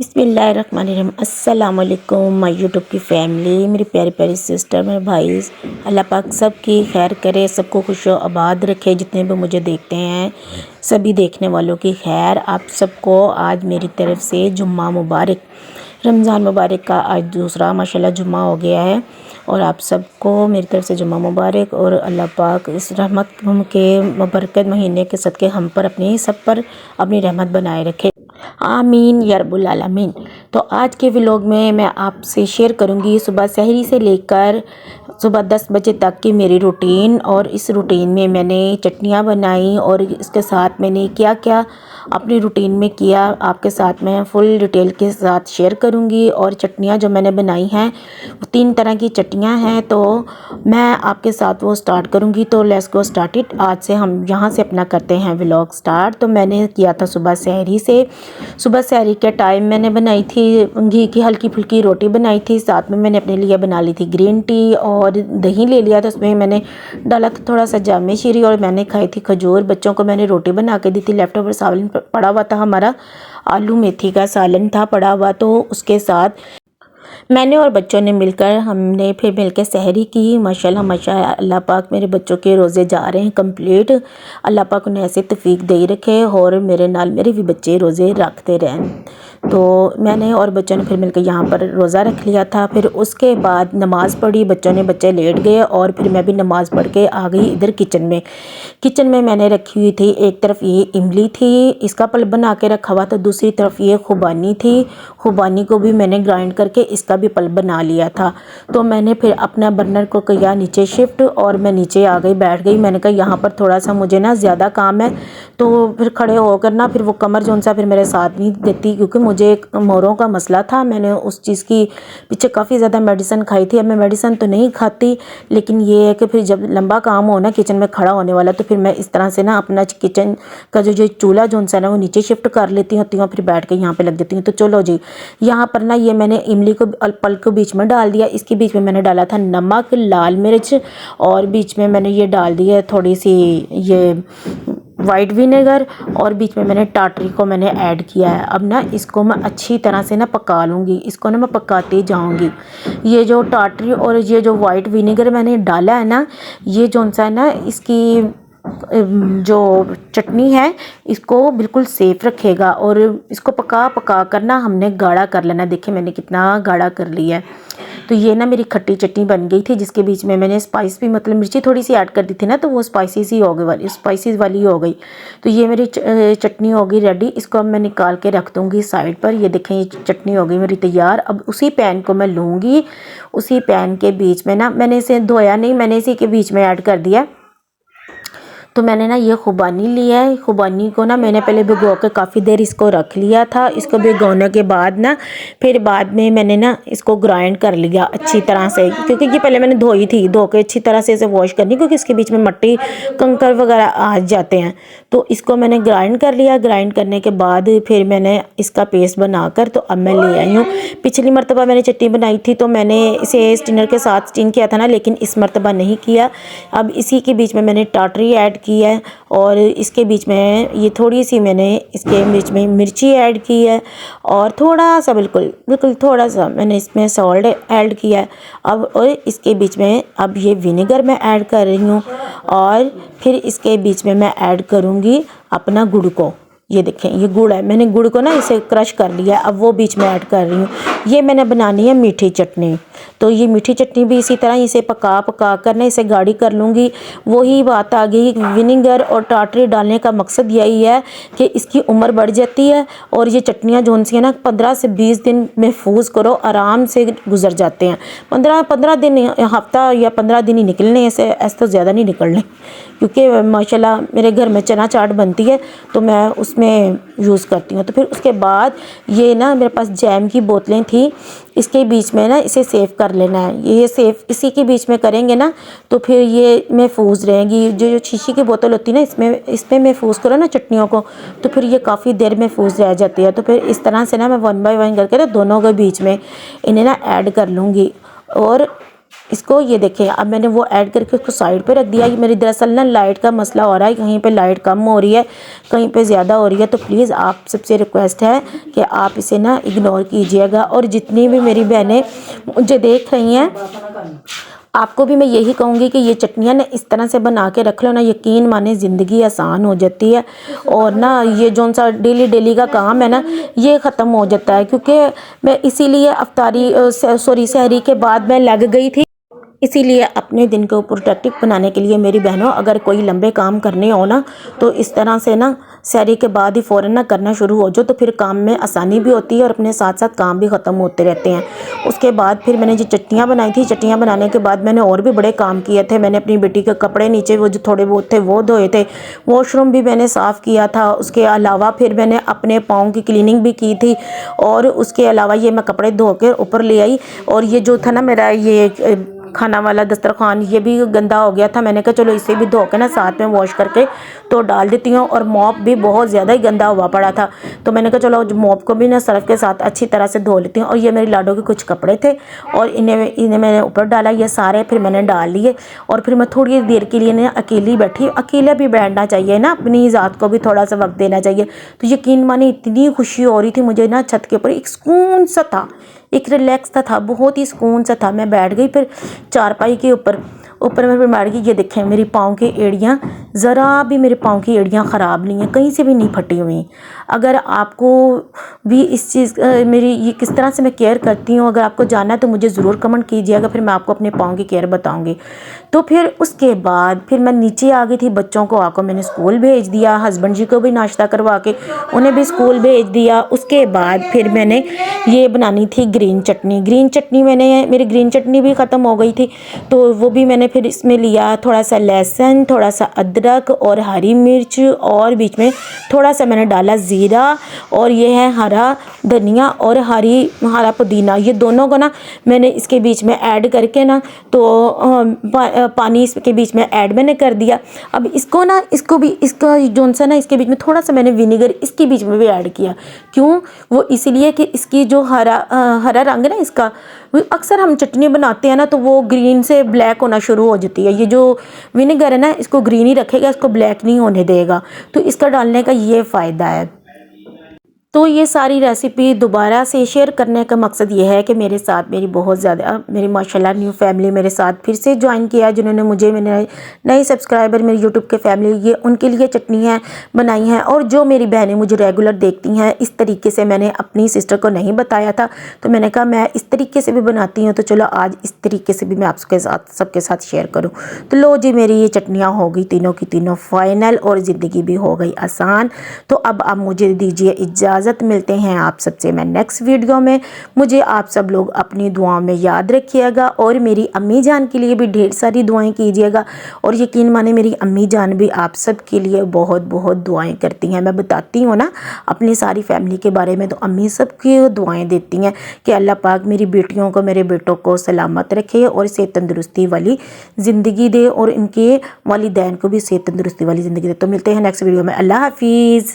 बिस्मिल्लाहिर्रहमानिर्रहीम। अस्सलाम वालेकुम माय यूट्यूब की फैमिली, मेरी प्यारी प्यारी सिस्टर, मेरे भाई। अल्लाह पाक सब की खैर करे, सबको खुश आबाद रखे। जितने भी मुझे देखते हैं सभी देखने वालों की खैर। आप सबको आज मेरी तरफ से जुम्मा मुबारक। रमज़ान मुबारक का आज दूसरा माशाल्लाह जुम्मा हो गया है और आप सबको मेरी तरफ से जुम्मा मुबारक। और अल्लाह पाक इस रहमत के बरकत महीने के सदक़े हम पर अपनी सब पर अपनी रहमत बनाए रखे, आमीन या रब्बुल आलमीन। तो आज के व्लॉग में मैं आपसे शेयर करूंगी सुबह सहरी से लेकर सुबह 10 बजे तक की मेरी रूटीन। और इस रूटीन में मैंने चटनियाँ बनाई और इसके साथ मैंने क्या क्या अपनी रूटीन में किया आपके साथ मैं फुल डिटेल के साथ शेयर करूंगी। और चटनियाँ जो मैंने बनाई हैं 3 तरह की चटनियाँ हैं, तो मैं आपके साथ वो स्टार्ट करूंगी। तो लेट्स गो स्टार्ट इट। आज से हम यहाँ से अपना करते हैं व्लॉग स्टार्ट। तो मैंने किया था सुबह सहरी से। सुबह सहरी के टाइम मैंने बनाई थी घी की हल्की फुल्की रोटी बनाई थी, साथ में मैंने अपने लिए बना ली थी ग्रीन टी और दही ले लिया था। उसमें मैंने डाला था थोड़ा सा जामे शीरी और मैंने खाई थी खजूर। बच्चों को मैंने रोटी बना के दी थी। लेफ्ट ओवर सालन पड़ा हुआ था हमारा, आलू मेथी का सालन था पड़ा हुआ, तो उसके साथ मैंने और बच्चों ने मिलकर हमने फिर मिलकर सहरी की। माशाल्लाह माशाल्लाह, अल्लाह पाक मेरे बच्चों के रोज़े जा रहे हैं कंप्लीट। अल्लाह पाक उन्हें ऐसे तौफीक दे रखे और मेरे नाल मेरे भी बच्चे रोज़े रखते रहें। तो मैंने और बच्चों ने फिर मिलकर यहाँ पर रोज़ा रख लिया था। फिर उसके बाद नमाज़ पढ़ी, बच्चे लेट गए और फिर मैं भी नमाज़ पढ़ के आ गई इधर किचन में मैंने रखी हुई थी, एक तरफ ये इमली थी, इसका पल्प बना के रखा हुआ था, दूसरी तरफ ये खुबानी थी। खुबानी को भी मैंने ग्राइंड करके इसका भी पल्प बना लिया था। तो मैंने फिर अपना बर्नर को किया नीचे शिफ्ट और मैं नीचे आ गई, बैठ गई। मैंने कहा यहाँ पर थोड़ा सा मुझे ना ज़्यादा काम है, तो फिर खड़े होकर ना फिर वो कमर जो सा फिर मेरे साथ नहीं देती, क्योंकि मुझे एक मोरों का मसला था। मैंने उस चीज़ की पीछे काफ़ी ज़्यादा मेडिसिन खाई थी। अब मैं मेडिसिन तो नहीं खाती, लेकिन ये है कि फिर जब लंबा काम हो ना किचन में खड़ा होने वाला, तो फिर मैं इस तरह से ना अपना किचन का जो चूल्हा जो सा ना वो नीचे शिफ्ट कर लेती होती हूँ, फिर बैठ के यहाँ पे लग जाती हूँ। तो चलो जी, यहाँ पर ना ये मैंने इमली को पल्प को बीच में डाल दिया। इसके बीच में मैंने डाला था नमक, लाल मिर्च और बीच में मैंने ये डाल दिया थोड़ी सी ये वाइट विनेगर और बीच में मैंने टाटरी को मैंने ऐड किया है। अब ना इसको मैं अच्छी तरह से ना पका लूँगी, इसको ना मैं पकाती जाऊँगी। ये जो टाटरी और ये जो वाइट विनेगर मैंने डाला है ना, ये जो सा है ना इसकी जो चटनी है इसको बिल्कुल सेफ रखेगा। और इसको पका कर ना हमने गाढ़ा कर लेना। देखिए मैंने कितना गाढ़ा कर लिया है। तो ये ना मेरी खट्टी चटनी बन गई थी, जिसके बीच में मैंने स्पाइस भी मतलब मिर्ची थोड़ी सी ऐड कर दी थी ना, तो वो स्पाइसी वाली हो गई। तो ये मेरी चटनी हो गई रेडी। इसको अब मैं निकाल के रख दूँगी साइड पर। ये देखें ये चटनी हो गई मेरी तैयार। अब उसी पैन को मैं लूँगी, उसी पैन के बीच में ना मैंने इसे धोया नहीं, मैंने इसी के बीच में ऐड कर दिया। तो मैंने ना ये खुबानी लिया है। खुबानी को ना मैंने पहले भिगो के काफ़ी देर इसको रख लिया था। इसको भिगोने के बाद ना फिर बाद में मैंने ना इसको ग्राइंड कर लिया अच्छी तरह से, क्योंकि ये पहले मैंने धोई थी, धो के अच्छी तरह से इसे वॉश करनी, क्योंकि इसके बीच में मट्टी कंकर वगैरह आ जाते हैं। तो इसको मैंने ग्राइंड कर लिया। ग्राइंड करने के बाद फिर मैंने इसका पेस्ट बनाकर तो अब मैं ले आई हूँ। पिछली मरतबा मैंने चटनी बनाई थी तो मैंने इसे स्टिनर के साथ स्टीम किया था ना, लेकिन इस मरतबा नहीं किया। अब इसी के बीच में मैंने टाटरी ऐड की है और इसके बीच में ये थोड़ी सी मैंने इसके बीच में मिर्ची ऐड की है और थोड़ा सा बिल्कुल थोड़ा सा मैंने इसमें सॉल्ट ऐड किया है। अब और इसके बीच में अब ये विनेगर मैं ऐड कर रही हूँ और फिर इसके बीच में मैं ऐड करूँगी अपना गुड़ को। ये देखें ये गुड़ है, मैंने गुड़ को ना इसे क्रश कर लिया है, अब वो बीच में ऐड कर रही हूँ। ये मैंने बनानी है मीठी चटनी। तो ये मीठी चटनी भी इसी तरह इसे पका कर ना इसे गाढ़ी कर लूँगी। वही बात आ गई, विनेगर और टाटरी डालने का मकसद यही है कि इसकी उम्र बढ़ जाती है और ये चटनियाँ जो सी है ना 15 से 20 दिन महफूज करो, आराम से गुजर जाते हैं। 15 दिन, हफ्ता या 15 दिन ही निकलने, ऐसे तो ज़्यादा नहीं निकलने, क्योंकि माशाल्लाह मेरे घर में चना चाट बनती है तो मैं उसमें यूज़ करती हूँ। तो फिर उसके बाद ये ना मेरे पास जैम की बोतलें थी, इसके बीच में ना इसे सेव कर लेना है। ये सेव इसी के बीच में करेंगे ना तो फिर ये महफूज रहेंगी। जो शीशी की बोतल होती है ना इसमें महफूज करो ना चटनियों को, तो फिर ये काफ़ी देर महफूज रह जाती है। तो फिर इस तरह से ना मैं 1 बाय 1 करके ना दोनों के बीच में इन्हें ना ऐड कर लूँगी। और इसको ये देखें, अब मैंने वो ऐड करके उसको साइड पे रख दिया। ये मेरी दरअसल ना लाइट का मसला हो रहा है, कहीं पे लाइट कम हो रही है, कहीं पे ज़्यादा हो रही है, तो प्लीज़ आप सबसे रिक्वेस्ट है कि आप इसे ना इग्नोर कीजिएगा। और जितनी भी मेरी बहनें मुझे देख रही हैं, आपको भी मैं यही कहूँगी कि ये चटनियाँ ना इस तरह से बना के रख लो ना, यकीन माने ज़िंदगी आसान हो जाती है। और ना ये जो सा डेली डेली का काम है ना, ये ख़त्म हो जाता है। क्योंकि मैं इसीलिए अफ्तारी सॉरी सहरी के बाद मैं लग गई थी। इसीलिए अपने दिन को प्रोडक्टिव बनाने के लिए मेरी बहनों, अगर कोई लंबे काम करने हो ना, तो इस तरह से ना सहरी के बाद ही फ़ौरन ना करना शुरू हो जाओ, तो फिर काम में आसानी भी होती है और अपने साथ साथ काम भी ख़त्म होते रहते हैं। उसके बाद फिर मैंने जो चटनियाँ बनाई थी, चटनियाँ बनाने के बाद मैंने और भी बड़े काम किए थे। मैंने अपनी बेटी के कपड़े नीचे वो जो थोड़े बहुत थे वो धोए थे, वॉशरूम भी मैंने साफ़ किया था। उसके अलावा फिर मैंने अपने पाँव की क्लीनिंग भी की थी। और उसके अलावा ये मैं कपड़े धो के ऊपर ले आई। और ये जो था ना मेरा ये खाना वाला दस्तरखान, ये भी गंदा हो गया था। मैंने कहा चलो इसे भी धो के ना साथ में वॉश करके तो डाल देती हूँ। और मॉप भी बहुत ज़्यादा ही गंदा हुआ पड़ा था, तो मैंने कहा चलो मॉप को भी ना सर्फ के साथ अच्छी तरह से धो लेती हूँ। और ये मेरी लाडो के कुछ कपड़े थे और इन्हें मैंने ऊपर डाला, ये सारे फिर मैंने डाल लिए। और फिर मैं थोड़ी देर के लिए ना अकेली बैठी। अकेले भी बैठना चाहिए ना, अपनी ज़ात को भी थोड़ा सा वक्त देना चाहिए। तो यकीन माने इतनी खुशी हो रही थी मुझे ना, छत के ऊपर एक सुकून सा था, एक रिलैक्स था, बहुत ही सुकून सा था। मैं बैठ गई फिर चारपाई के ऊपर मैं फिर बैठ गई। ये देखें मेरी पाँव की एड़ियाँ, ज़रा भी मेरे पाँव की एड़ियाँ ख़राब नहीं हैं, कहीं से भी नहीं फटी हुई। अगर आपको भी इस चीज़ मेरी ये किस तरह से मैं केयर करती हूँ, अगर आपको जानना है तो मुझे ज़रूर कमेंट कीजिएगा, फिर मैं आपको अपने पाँव की केयर बताऊँगी। तो फिर उसके बाद फिर मैं नीचे आ गई थी। बच्चों को आकर मैंने स्कूल भेज दिया, हस्बैंड जी को भी नाश्ता करवा के उन्हें भी स्कूल भेज दिया। उसके बाद फिर मैंने ये बनानी थी ग्रीन चटनी। मेरी ग्रीन चटनी भी ख़त्म हो गई थी, तो वो भी मैंने फिर इसमें लिया थोड़ा सा लहसुन, थोड़ा सा अदरक और हरी मिर्च, और बीच में थोड़ा सा मैंने डाला ज़ीरा, और ये है हरा धनिया और हरा पुदीना। ये दोनों को ना मैंने इसके बीच में ऐड करके ना, तो पानी इसके बीच में ऐड मैंने कर दिया। अब इसको ना इसका जोन सा ना इसके बीच में थोड़ा सा मैंने विनेगर इसके बीच में भी ऐड किया। क्यों? वो इसलिए कि इसकी जो हरा रंग है ना इसका, अक्सर हम चटनी बनाते हैं ना तो वो ग्रीन से ब्लैक होना शुरू हो जाती है। ये जो विनेगर है ना इसको ग्रीन ही रखेगा, इसको ब्लैक नहीं होने देगा। तो इसका डालने का ये फ़ायदा है। तो ये सारी रेसिपी दोबारा से शेयर करने का मकसद ये है कि मेरे साथ मेरी माशाल्लाह न्यू फैमिली मेरे साथ फिर से ज्वाइन किया है, जिन्होंने मुझे मेरे नए सब्सक्राइबर मेरी यूट्यूब के फैमिली, ये उनके लिए चटनियाँ बनाई हैं। और जो मेरी बहनें मुझे रेगुलर देखती हैं, इस तरीके से मैंने अपनी सिस्टर को नहीं बताया था, तो मैंने कहा मैं इस तरीके से भी बनाती हूँ, तो चलो आज इस तरीके से भी मैं आपके साथ सबके साथ शेयर करूँ। तो लो जी, मेरी ये चटनियाँ हो गई तीनों की तीनों फाइनल, और ज़िंदगी भी हो गई आसान। तो अब आप मुझे दीजिए इजाज़त, मिलते हैं आप सबसे मैं नेक्स्ट वीडियो में। मुझे आप सब लोग अपनी दुआओं में याद रखिएगा, और मेरी अम्मी जान के लिए भी ढेर सारी दुआएं कीजिएगा। और यकीन माने मेरी अम्मी जान भी आप सब के लिए बहुत बहुत दुआएं करती हैं। मैं बताती हूँ ना अपनी सारी फैमिली के बारे में, तो अम्मी सब की दुआएं देती हैं कि अल्लाह पाक मेरी बेटियों को, मेरे बेटों को सलामत रखे और सेहत तंदुरुस्ती वाली ज़िंदगी दे, और इनके वालिदैन को भी सेहत तंदुरुस्ती वाली ज़िंदगी दे। तो मिलते हैं नेक्स्ट वीडियो में। अल्लाह हाफिज़।